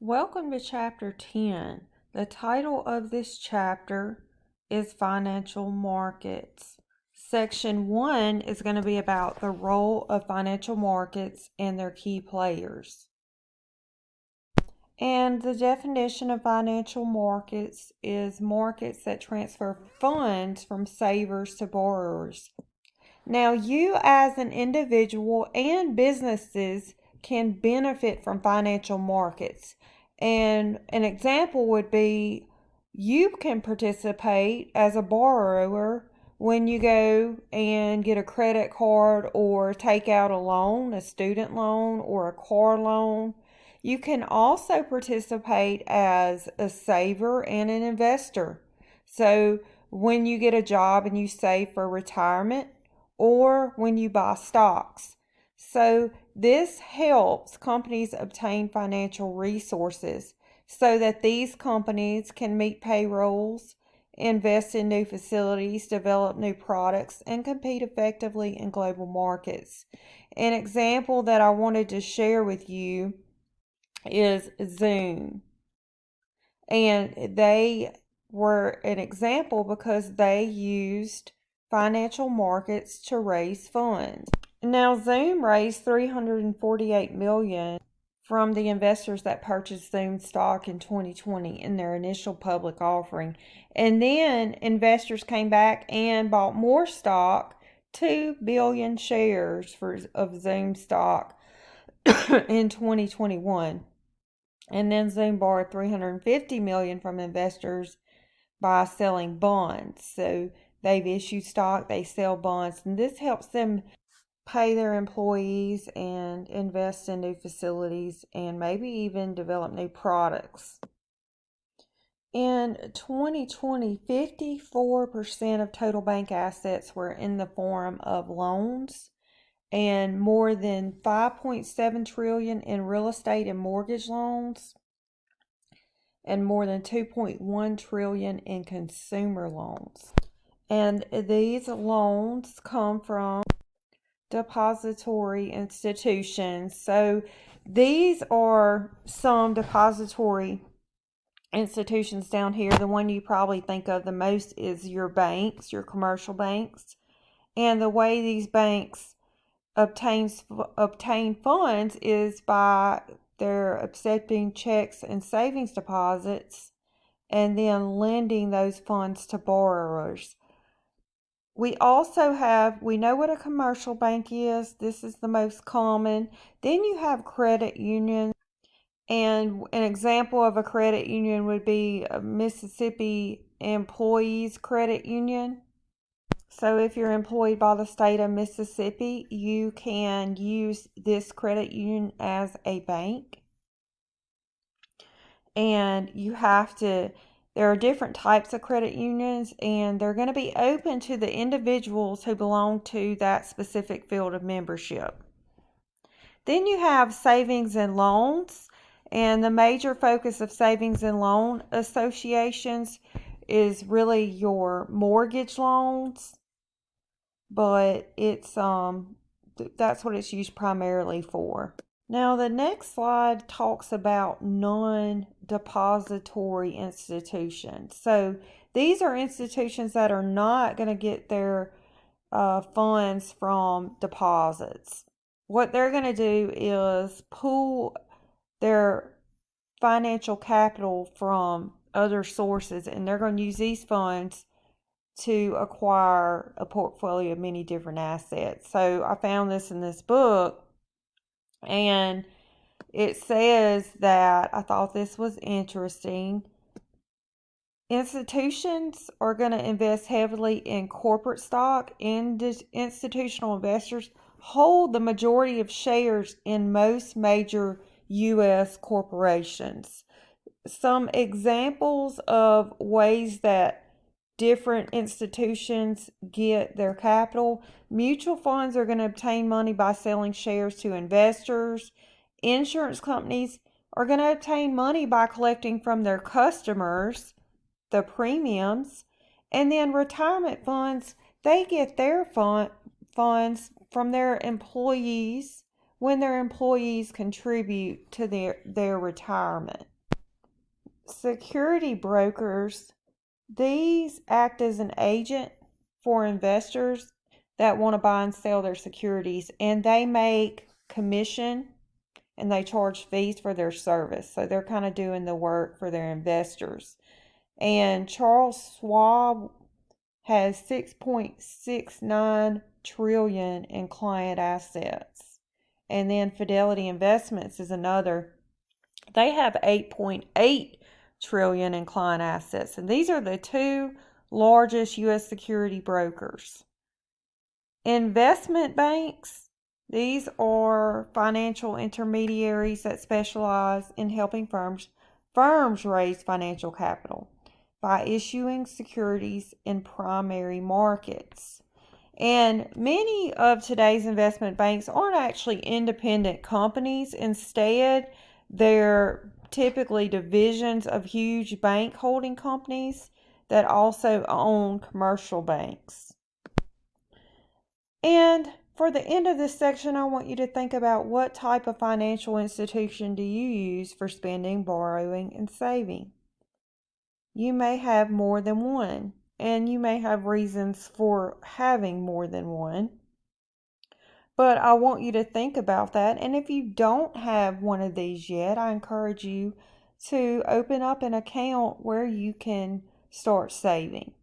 Welcome to Chapter 10. The title of this chapter is Financial Markets. Section 1 is going to be about the role of financial markets and their key players. And the definition of financial markets is markets that transfer funds from savers to borrowers. Now, you as an individual and businesses can benefit from financial markets. And an example would be you can participate as a borrower when you go and get a credit card or take out a loan, a student loan or a car loan. You can also participate as a saver and an investor. So when you get a job and you save for retirement, or when you buy stocks. So this helps companies obtain financial resources so that these companies can meet payrolls, invest in new facilities, develop new products, and compete effectively in global markets. An example that I wanted to share with you is Zoom. And they were an example because they used financial markets to raise funds. Now, Zoom raised $348 million from the investors that purchased Zoom stock in 2020 in their initial public offering. And then investors came back and bought more stock, 2 billion shares of Zoom stock in 2021. And then Zoom borrowed $350 million from investors by selling bonds. So they've issued stock, they sell bonds, and this helps them pay their employees and invest in new facilities and maybe even develop new products. In 2020, 54% of total bank assets were in the form of loans, and more than 5.7 trillion in real estate and mortgage loans, and more than 2.1 trillion in consumer loans. And these loans come from depository institutions. So these are some depository institutions down here. The one you probably think of the most is your banks, your commercial banks. And the way these banks obtain funds is by they're accepting checks and savings deposits and then lending those funds to borrowers. We know what a commercial bank is. This is the most common. Then you have credit unions. And an example of a credit union would be a Mississippi Employees Credit Union. So if you're employed by the state of Mississippi, you can use this credit union as a bank. And there are different types of credit unions, and they're going to be open to the individuals who belong to that specific field of membership. Then you have savings and loans, and the major focus of savings and loan associations is really your mortgage loans, but that's what it's used primarily for. Now, the next slide talks about non-depository institutions. So these are institutions that are not going to get their funds from deposits. What they're going to do is pool their financial capital from other sources, and they're going to use these funds to acquire a portfolio of many different assets. So I found this in this book, and it says that, I thought this was interesting, institutions are going to invest heavily in corporate stock, and institutional investors hold the majority of shares in most major U.S. corporations. Some examples of ways that different institutions get their capital: mutual funds are going to obtain money by selling shares to investors. Insurance companies are going to obtain money by collecting from their customers the premiums. And then retirement funds, they get their funds from their employees when their employees contribute to their retirement. security brokers, these act as an agent for investors that want to buy and sell their securities, and they make commission and they charge fees for their service. So they're kind of doing the work for their investors. And Charles Schwab has 6.69 trillion in client assets. And then Fidelity Investments is another. They have 8.8 trillion in client assets. And these are the two largest US security brokers. Investment banks, these are financial intermediaries that specialize in helping firms raise financial capital by issuing securities in primary markets. And many of today's investment banks aren't actually independent companies. Instead, they're typically divisions of huge bank holding companies that also own commercial banks. And for the end of this section, I want you to think about what type of financial institution do you use for spending, borrowing, and saving. You may have more than one, and you may have reasons for having more than one. But I want you to think about that. And if you don't have one of these yet, I encourage you to open up an account where you can start saving.